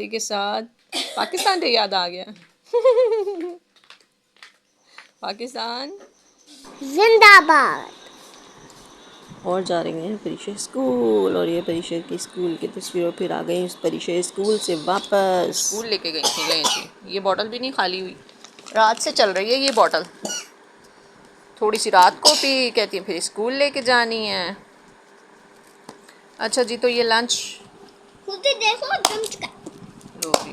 के साथ पाकिस्तान से याद आ गया। पाकिस्तान जिंदाबाद। और जा रहे हैं परीक्षा स्कूल, और ये परीक्षा की स्कूल की तस्वीरों फिर आ गई परीक्षा स्कूल से वापस। स्कूल लेके गई थी गई थी। ये बॉटल भी नहीं खाली हुई, रात से चल रही है ये बॉटल। थोड़ी सी रात को पी, कहती है फिर स्कूल लेके जानी है। अच्छा जी, तो ये लंच देखो जम चुका। लो जी,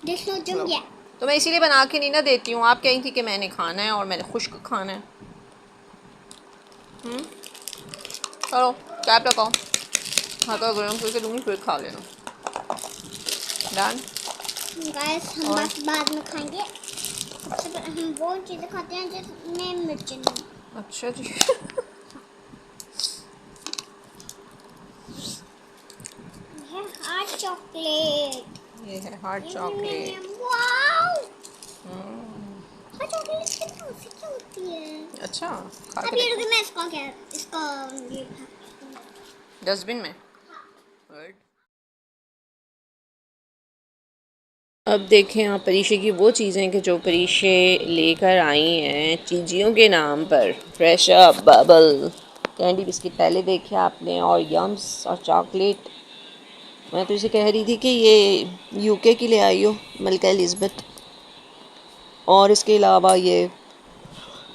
देखो जम गया। तो मैं इसीलिए बना के नहीं ना देती हूँ। आप कही थी कि मैंने खाना है और मैंने खुश्क खाना है। चलो कैप लगाओ, हाथों गर्म करके दूँगी फिर खा लेना। डन गाइस हम बस बाद में खाएंगे। सबसे पहले हम वो चीजें खाते हैं जिसमें मिर्च नहीं। अच्छा जी। ये हॉट चॉकलेट। ये है hot chocolate. Wow, hot chocolate कितनी अच्छी होती है। अच्छा, खा अब के ये देखो रुको, मैं इसको ये डस्टबिन में। गुड। अब देखें आप परीक्षे की वो चीज़ें कि जो परीक्षे लेकर आई हैं चीज़ियों के नाम पर। Fresh up, bubble, candy biscuit पहले देखे आपने, और यम्स और चॉकलेट। मैं तो इसे कह रही थी कि ये यूके की ले आई हो, मलका एलिज़ाबेथ। और इसके अलावा ये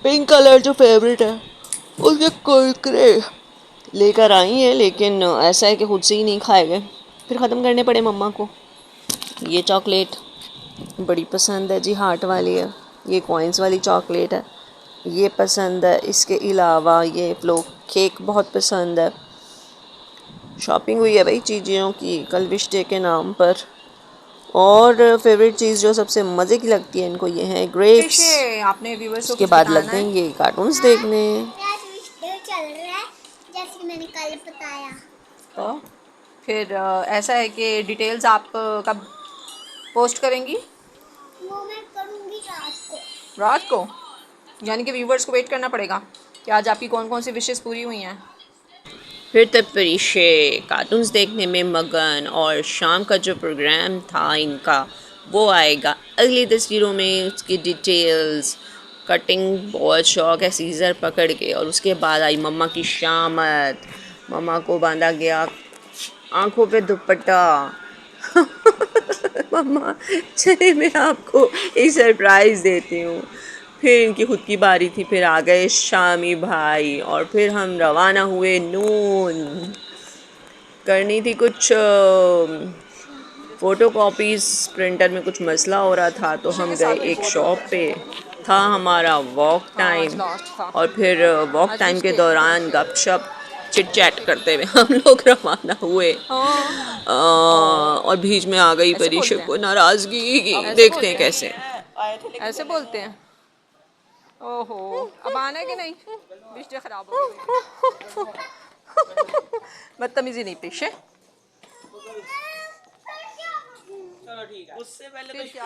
पिंक कलर जो फेवरेट है उसके कुरकुरे लेकर आई हैं, लेकिन ऐसा है कि खुद से ही नहीं खाए गए, फिर ख़त्म करने पड़े मम्मा को। ये चॉकलेट बड़ी पसंद है जी, हार्ट वाली है। ये कॉइन्स वाली चॉकलेट है, ये पसंद है। इसके अलावा ये फ्लो केक बहुत पसंद है। शॉपिंग हुई है भाई चीज़ों की कल विश डे के नाम पर। और फेवरेट चीज़ जो सबसे मज़े की लगती है इनको, ये है ग्रेप्स। आपने व्यूअर्स को उसके कुछ बाद लग बताना गए है? ये कार्टून्स देखने। चल रहा है जैसे कि मैंने कल बताया। तो फिर ऐसा है कि डिटेल्स आप कब पोस्ट करेंगी? वो मैं करूंगी रात को। रात को? यानी कि व्यूवर्स को वेट करना पड़ेगा कि आज आपकी कौन कौन सी विशेस पूरी हुई हैं। फिर तब परीक्षे कार्टून्स देखने में मगन, और शाम का जो प्रोग्राम था इनका वो आएगा अगली तस्वीरों में। उसकी डिटेल्स, कटिंग बहुत शौक है सीज़र पकड़ के। और उसके बाद आई मम्मा की शामत। मम्मा को बांधा गया आंखों पे दुपट्टा। मम्मा चले मैं आपको एक सरप्राइज़ देती हूँ। फिर इनकी खुद की बारी थी, फिर आ गए शामी भाई, और फिर हम रवाना हुए नून। करनी थी कुछ फ़ोटो कॉपीज़, प्रिंटर में कुछ मसला हो रहा था तो हम गए एक शॉप पे। था हमारा वॉक टाइम, और फिर वॉक टाइम के दौरान गपशप चिट चैट करते हुए हम लोग रवाना हुए। और बीच में आ गई परीक्षा को नाराज़गी। देखते हैं कैसे ऐसे बोलते हैं। ओहो, अब आना है कि नहीं? बिजली खराब हो गई। बदतमीजी नहीं पेश है। चलो ठीक है, उससे पहले फिर क्या?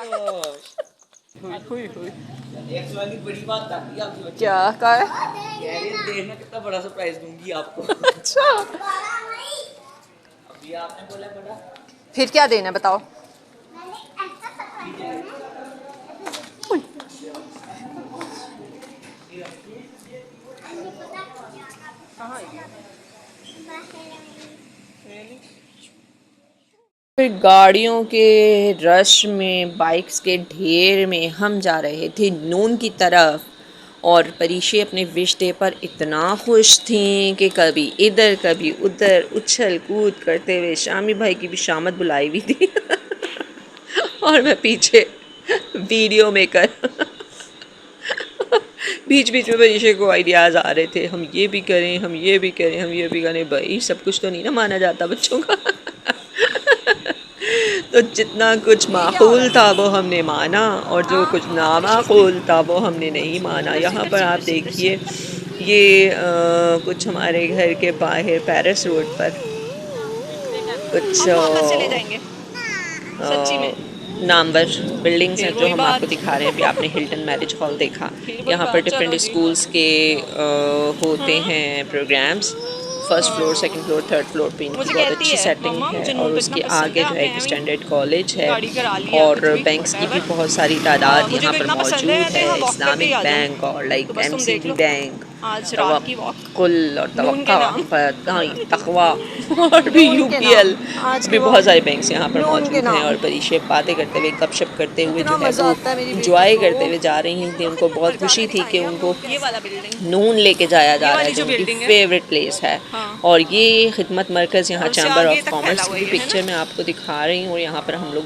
हुई हुई एक सवाल की बड़ी बात कर दी आपकी बच्ची क्या कहा है? कह रही है देखना कितना बड़ा सरप्राइज दूंगी आपको। अच्छा, अभी आपने बोला बड़ा, फिर क्या देना है बताओ? फिर गाड़ियों के रश में, बाइक्स के ढेर में हम जा रहे थे नून की तरफ। और परीक्षे अपने विश डे पर इतना खुश थी कि कभी इधर कभी उधर उछल कूद करते हुए। शामी भाई की भी शामत बुलाई हुई थी। और मैं पीछे वीडियो मेकर। बीच बीच में परीक्षा को आइडियाज़ आ रहे थे, हम ये भी करें, हम ये भी करें, हम ये भी करें। भाई सब कुछ तो नहीं ना माना जाता बच्चों का। तो जितना कुछ माकूल था वो हमने माना, और जो कुछ नामाकूल था वो हमने नहीं माना। यहाँ पर आप देखिए ये कुछ हमारे घर के बाहर पेरिस रोड पर कुछ नामवर बिल्डिंग्स हैं जो हम आपको दिखा रहे हैं। अभी आपने हिल्टन मैरिज हॉल देखा। यहाँ पर डिफरेंट स्कूल्स के होते हैं programmes. First floor, second floor, third floor पे इनकी बहुत अच्छी सेटिंग है। और उसके आगे जो है एक स्टैंडर्ड कॉलेज है और बैंक्स की भी बहुत सारी तादाद यहाँ पर मौजूद है। इस्लामिक बैंक और लाइक MCB बैंक, तवक्कुल और तकवा और भी UPL भी बहुत सारे बैंक्स यहाँ पर मौजूद हैं। और परीक्षे बातें करते हुए, गपशप करते हुए जो है वो इंजॉय करते हुए जा रही थी। उनको बहुत खुशी थी कि उनको नून लेके जाया जा रहा है, जो उनकी फेवरेट प्लेस है। और ये खिदमत मरकज़ यहाँ चैम्बर ऑफ कॉमर्स की पिक्चर मैं आपको दिखा रही हूँ। और यहाँ पर हम लोग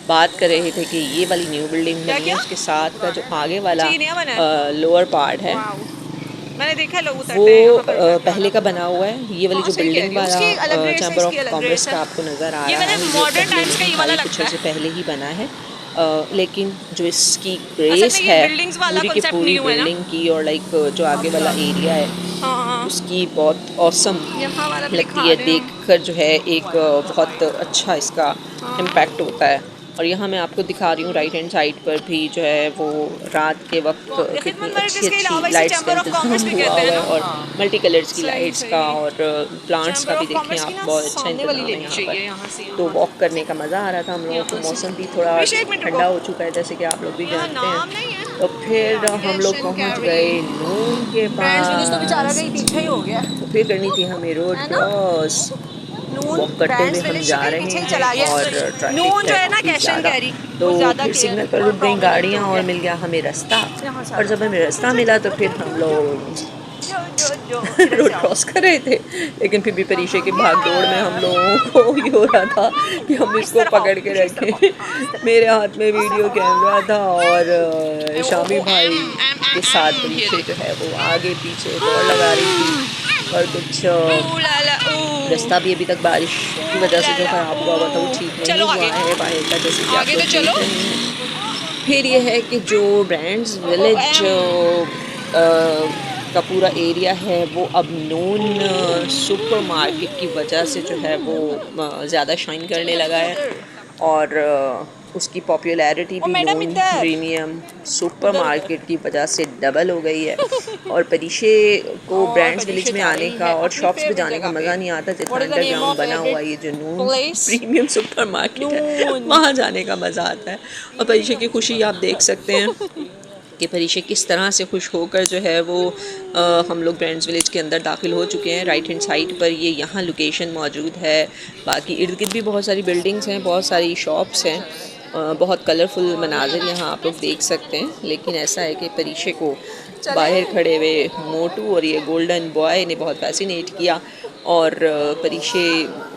बात कर रहे थे कि ये वाली न्यू बिल्डिंग बनी है, उसके साथ का जो आगे वाला लोअर पार्ट है मैंने देखा लोग वो पहले का बना हुआ है। ये वाली जो बिल्डिंग वाला चैम्बर ऑफ कॉमर्स का आपको नज़र आ रहा है, ये पहले कुछ से पहले ही बना है। लेकिन जो इसकी ग्रेस है पूरी की पूरी बिल्डिंग की और लाइक जो आगे वाला एरिया है उसकी बहुत औसम लगती है। देखकर जो है एक बहुत अच्छा इसका इम्पैक्ट होता है। और यहाँ मैं आपको दिखा रही हूँ राइट हैंड साइड पर भी जो है वो रात के वक्त कितनी अच्छी लाइट्स का इंतजाम हुआ हुआ है और मल्टी कलर्स की लाइट्स का और प्लांट्स का भी देखें आप, बहुत अच्छा इंतजाम है यहाँ पर। तो वॉक करने का मज़ा आ रहा था हम लोगों को। मौसम भी थोड़ा ठंडा हो चुका है जैसे कि आप लोग भी जानते हैं। तो फिर हम लोग पहुँच गए नून के पास। तो फिर करनी थी हमें रोड क्रॉस। वॉक करते हुए हम जा रहे हैं और ट्रैफिक है काफ़ी ज़्यादा, तो फिर सिग्नल पर रुक गई गाड़ियाँ और मिल गया हमें रास्ता। और जब हमें रास्ता मिला तो फिर हम लोग रोड क्रॉस कर रहे थे, लेकिन फिर भी परीक्षे की भागदौड़ में हम लोगों को ये हो रहा था कि हम इसको पकड़ के रखें। मेरे हाथ में वीडियो कैमरा था और शामी भाई के साथ परीक्षे जो है वो आगे पीछे दौड़ लगा रही थी। और कुछ रास्ता भी अभी तक बारिश की वजह से जो ख़राब हुआ था वो ठीक नहीं हुआ है बाहर का, जैसे कि आप लोग देख रहे हैं। फिर ये है कि जो ब्रांड्स विलेज का पूरा एरिया है वो अब नून सुपर मार्केट की वजह से जो है वो ज़्यादा शाइन करने लगा है। और उसकी पॉपुलैरिटी भी नून प्रीमियम सुपर मार्केट की वजह से डबल हो गई है। और परीक्षे को ब्रांड्स विलेज में आने का और शॉप्स पे जाने का मज़ा नहीं आता जितना अंडरग्राउंड बना हुआ ये जो नून प्रीमियम सुपर मार्केट है वहाँ जाने का मज़ा आता है। और परीक्षे की खुशी आप देख सकते हैं कि परीक्षे किस तरह से खुश होकर जो है वो हम लोग ब्रांड्स विलेज के अंदर दाखिल हो चुके हैं। राइट हैंड साइड पर ये यहाँ लोकेशन मौजूद है। बाकी इर्द गिर्द भी बहुत सारी बिल्डिंग्स हैं, बहुत सारी शॉप्स हैं, बहुत कलरफुल मनाजिर यहाँ आप लोग देख सकते हैं। लेकिन ऐसा है कि परीक्षे को बाहर खड़े हुए मोटू और ये गोल्डन बॉय ने बहुत फैसिनेट किया। और परीक्षे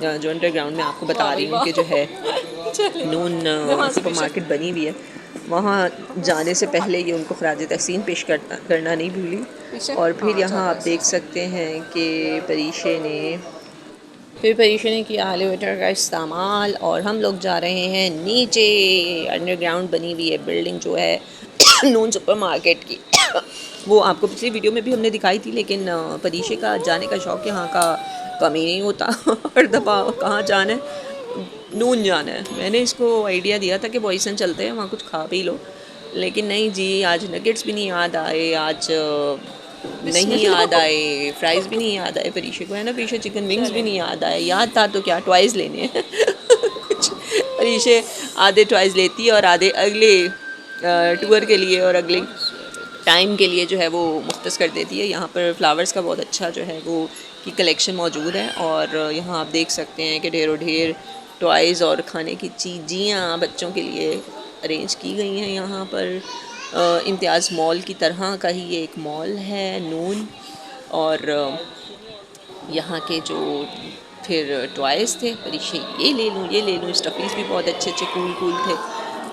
जो अंडरग्राउंड में आपको बता रही हूँ कि जो है नून सुपर मार्केट बनी हुई है, वहाँ जाने से पहले ये उनको खराज तहसीन पेश करना नहीं भूली। और फिर यहाँ आप देख सकते हैं कि परीक्षे ने किया एलिवेटर का इस्तेमाल और हम लोग जा रहे हैं नीचे। अंडरग्राउंड बनी हुई है बिल्डिंग जो है नून सुपर मार्केट की। वो आपको पिछली वीडियो में भी हमने दिखाई थी, लेकिन परीक्षे का जाने का शौक़ यहाँ का कम ही नहीं होता। हर दफ़ा कहाँ जाना है, नून जाना है। मैंने इसको आइडिया दिया था कि बॉयसन चलते हैं वहाँ कुछ खा पी लो, लेकिन नहीं जी, आज नगेट्स भी नहीं याद आए, आज नहीं याद आए, फ्राइज़ भी नहीं याद आए परीक्षे को, है ना परीक्षे, चिकन विंग्स भी नहीं याद आए। याद था तो क्या टॉयज़ लेने हैं कुछ परीक्षे आधे टॉयज़ लेती है और आधे अगले टूर के लिए और अगले टाइम के लिए जो है वो मुख्तस कर देती है। यहाँ पर फ्लावर्स का बहुत अच्छा जो है वो की कलेक्शन मौजूद है। और यहाँ आप देख सकते हैं कि ढेरों ढेर टॉयज़ और खाने की चीज़ियाँ बच्चों के लिए अरेंज की गई हैं यहाँ पर। इम्तियाज़ मॉल की तरह का ही ये एक मॉल है नून। और यहाँ के जो फिर टॉयज़ थे परीक्षे ये ले लूँ, स्टफ़ीज़ भी बहुत अच्छे अच्छे कूल थे।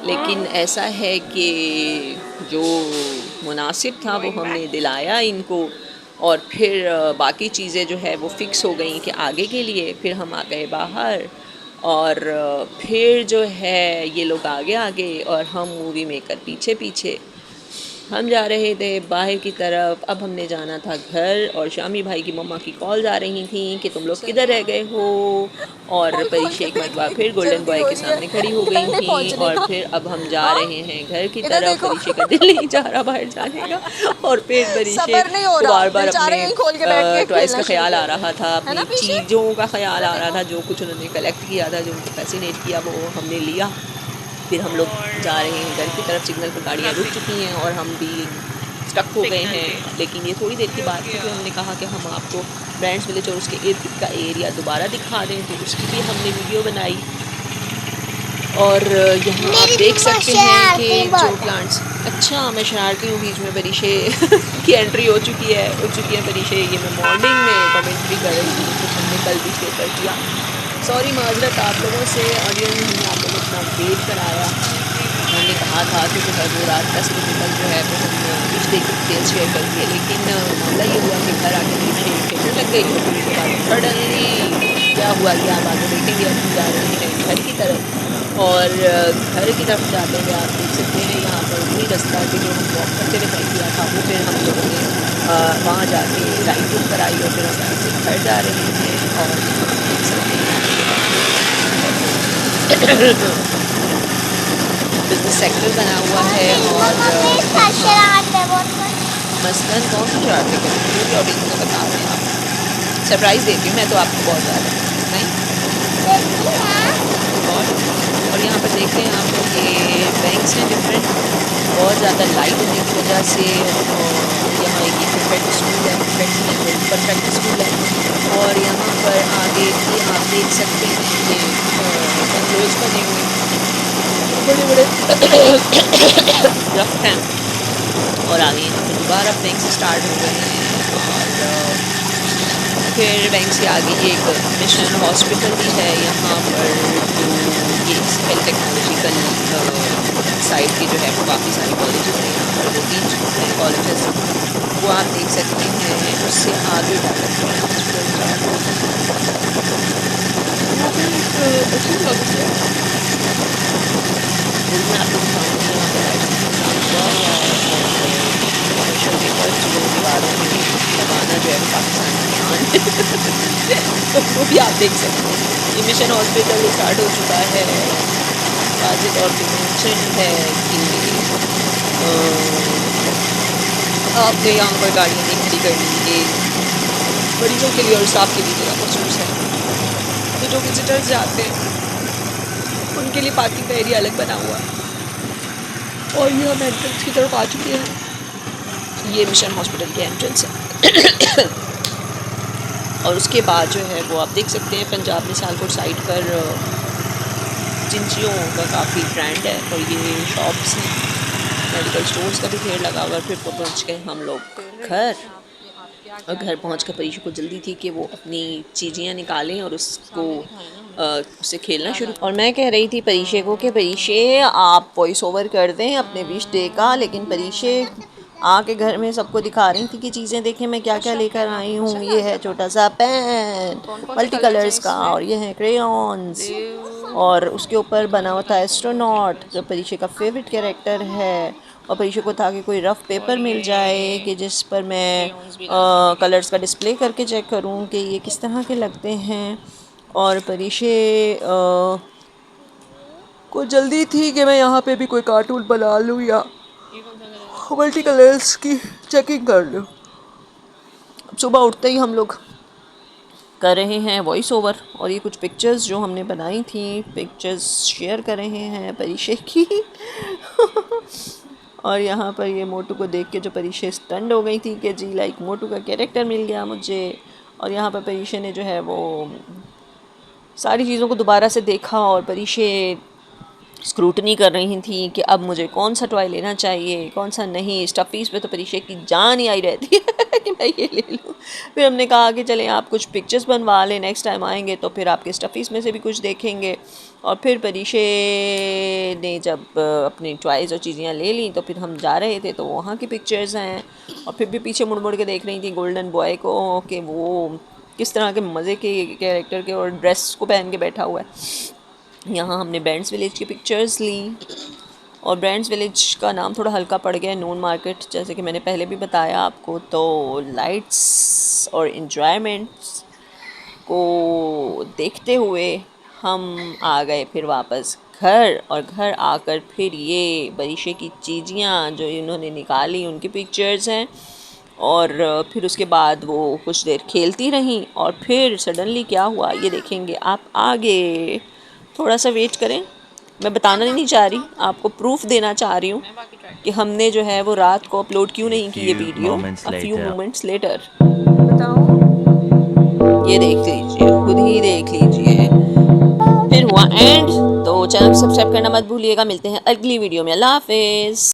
लेकिन ऐसा है कि जो मुनासिब था वो हमने दिलाया इनको। और फिर बाकी चीज़ें जो है वो फ़िक्स हो गई कि आगे के लिए। फिर हम आ गए बाहर और फिर जो है ये लोग आगे और हम मूवी मेकर पीछे। हम जा रहे थे बाहर की तरफ। अब हमने जाना था घर और शामी भाई की मम्मा की कॉल्स आ रही थी कि तुम लोग किधर रह गए हो। और परीक्षा एक मरतबा फिर गोल्डन बॉय के सामने खड़ी हो गई थी। और फिर अब हम जा रहे हैं घर की तरफ। परीक्षा का दिल नहीं जा रहा बाहर जाने का। और फिर परीक्षा को बार बार अपने टॉयज़ का ख्याल आ रहा था, अपनी चीज़ों का ख्याल आ रहा था, जो कुछ उन्होंने कलेक्ट किया था, जो उनको फैसिनेट किया वो हमने लिया। फिर हम लोग जा रहे हैं घर की तरफ। सिग्नल पर गाड़ियाँ रुक चुकी हैं और हम भी स्टक हो गए हैं। लेकिन ये थोड़ी देर की बात थी। फिर हमने कहा कि हम आपको ब्रांड्स विलेज और उसके इर्द गिर्द का एरिया दोबारा दिखा दें, तो उसकी भी हमने वीडियो बनाई। और यहाँ आप देख सकते हैं कि जो प्लांट्स, अच्छा मैं शरारती हूँ बीच में। परीशे की एंट्री हो चुकी है परीशे। ये मैं मॉर्निंग में कमेंट्री कर रही थी, कुछ हमने कल भी शेयर किया। सॉरी, माजरत आप लोगों से। ऑडियंस हमने आप लोगों को इतना वेट कराया। हमने कहा था कि जो है वो रात 10 बजे तक जो है वो हम रिश्ते की डिटेल्स शेयर करेंगे, लेकिन मामला ये हुआ कि घर आके रिश्ते खेलने लग गई। और फिर उसके बाद सडनली क्या हुआ कि आप आगे देखेंगे। अब हम जा रहे हैं घर की तरफ। और घर की तरफ जाते हुए आप देख सकते हैं यहाँ पर वही रास्ता कि जो हम वॉक करते हुए तय किया था, वो फिर हम लोगों ने वहाँ जाके राइड बुक कराई और फिर हम यहाँ से घर जा रहे हैं। और देख सकते हैं बिजनेस सेक्टर बना हुआ है। और शरारत है बहुत। मसलन कौन सी शरारतें करें, पूरी ऑडियंस को बता रहे हैं आप। सरप्राइज़ देती हूँ मैं तो आपको बहुत ज़्यादा, नहीं। और यहाँ पर देख रहे हैं आप लोग, ये बैंक्स हैं डिफरेंट, बहुत ज़्यादा लाइट होने की वजह से। और यहाँ एक परफेक्ट स्कूल है, परफेक्ट स्कूल है। और यहाँ पर आगे भी आप देख सकते हैं कि बंगलोज बने हुए बड़े बड़े दरख्त हैं। और आगे यहाँ पर दोबारा बैंक स्टार्ट हो गए हैं। और फिर बैंक से आगे ये एक मिशन हॉस्पिटल भी है यहाँ पर, जो ये हेल्थ टेक्नोलॉजिकल साइड के जो है वो काफ़ी सारे कॉलेजेस हैं यहाँ पर। वो 3 कॉलेजेस वो आप देख सकते हैं। उससे आगे जा सकते हैं मैं आपको दिखाऊँगी यहाँ पर कमर्शियल पेपर्स जो दीवारों में लगाना जो है पाकिस्तान तो वो भी आप देख सकते हैं। ये मिशन हॉस्पिटल स्टार्ट हो चुका है। वाज़ेह तौर पे मेंशन है कि आपने यहाँ पर गाड़ियाँ नहीं खड़ी करनी, ये मरीजों के लिए और स्टाफ के लिए जगह मखसूस है। तो जो विजिटर्स जाते हैं उनके लिए पार्किंग का एरिया अलग बना हुआ है। और ये हम एंट्रेंस की तरफ आ चुके हैं। ये मिशन हॉस्पिटल की एंट्रेंस है। और उसके बाद जो है वो आप देख सकते हैं पंजाब में सियालकोट साइड पर चिंचियों का काफ़ी ट्रेंड है। और ये शॉप्स हैं, मेडिकल स्टोर्स का भी ढेर लगा हुआ। फिर पहुँच गए हम लोग घर। और घर पहुँच कर परीशा को जल्दी थी कि वो अपनी चीज़ियाँ निकालें और उसको उससे खेलना शुरू। और मैं कह रही थी परीशे को कि परीशे आप वॉइस ओवर कर दें अपने विश डे का। लेकिन परीशे आके घर में सबको दिखा रही थी कि चीज़ें देखें मैं क्या क्या लेकर आई हूँ। ये है छोटा सा पेन मल्टी कलर्स का, और ये है क्रेयॉन्स, और उसके ऊपर बना हुआ था एस्ट्रोनॉट जो परीशे का फेवरेट कैरेक्टर है। और परीशा को था कि कोई रफ़ पेपर मिल जाए कि जिस पर मैं कलर्स का डिस्प्ले करके चेक करूं कि ये किस तरह के लगते हैं। और परीशे को जल्दी थी कि मैं यहाँ पे भी कोई कार्टून बना लूँ या मल्टी कलर्स की चेकिंग कर लूँ। सुबह उठते ही हम लोग कर रहे हैं वॉइस ओवर। और ये कुछ पिक्चर्स जो हमने बनाई थी, पिक्चर्स शेयर कर रहे हैं परीशे की। और यहाँ पर ये मोटू को देख के जो परीशा स्टंड हो गई थी कि जी लाइक मोटू का कैरेक्टर मिल गया मुझे। और यहाँ पर परीशा ने जो है वो सारी चीज़ों को दोबारा से देखा और परीशा स्क्रूटनी कर रही थी कि अब मुझे कौन सा टॉय लेना चाहिए कौन सा नहीं। स्टफ़ीज़ पे तो परीशा की जान ही आई रहती है कि मैं ये ले लूँ। फिर हमने कहा कि चलें आप कुछ पिक्चर्स बनवा लें, नेक्स्ट टाइम आएंगे तो फिर आपके स्टफ़ीज़ में से भी कुछ देखेंगे। और फिर परीशा ने जब अपनी टॉयज़ और चीज़ें ले ली तो फिर हम जा रहे थे तो वहाँ की पिक्चर्स हैं। और फिर भी पीछे मुड़ मुड़ के देख रही थी गोल्डन बॉय को कि वो किस तरह के मज़े के कैरेक्टर के और ड्रेस को पहन के बैठा हुआ है। यहाँ हमने बैंड्स विलेज की पिक्चर्स ली। और ब्रांड्स विलेज का नाम थोड़ा हल्का पड़ गया है, नून मार्केट, जैसे कि मैंने पहले भी बताया आपको। तो लाइट्स और इन्जॉयमेंट्स को देखते हुए हम आ गए फिर वापस घर, और घर आकर फिर ये बरीशे की चीज़ियाँ जो इन्होंने निकाली उनकी पिक्चर्स हैं, और फिर उसके बाद वो कुछ देर खेलती रहीं, और फिर सडनली क्या हुआ ये देखेंगे आप आगे। थोड़ा सा वेट करें, मैं बताना नहीं चाह रही, आपको प्रूफ देना चाह रही हूँ कि हमने जो है वो रात को अपलोड क्यों नहीं की ये video. A few moments later बताओ, ये देख लीजिए, खुद ही देख लीजिए, फिर हुआ एंड। तो चैनल को सब्सक्राइब करना मत भूलिएगा। मिलते हैं अगली वीडियो में। अल्लाह हाफिज़।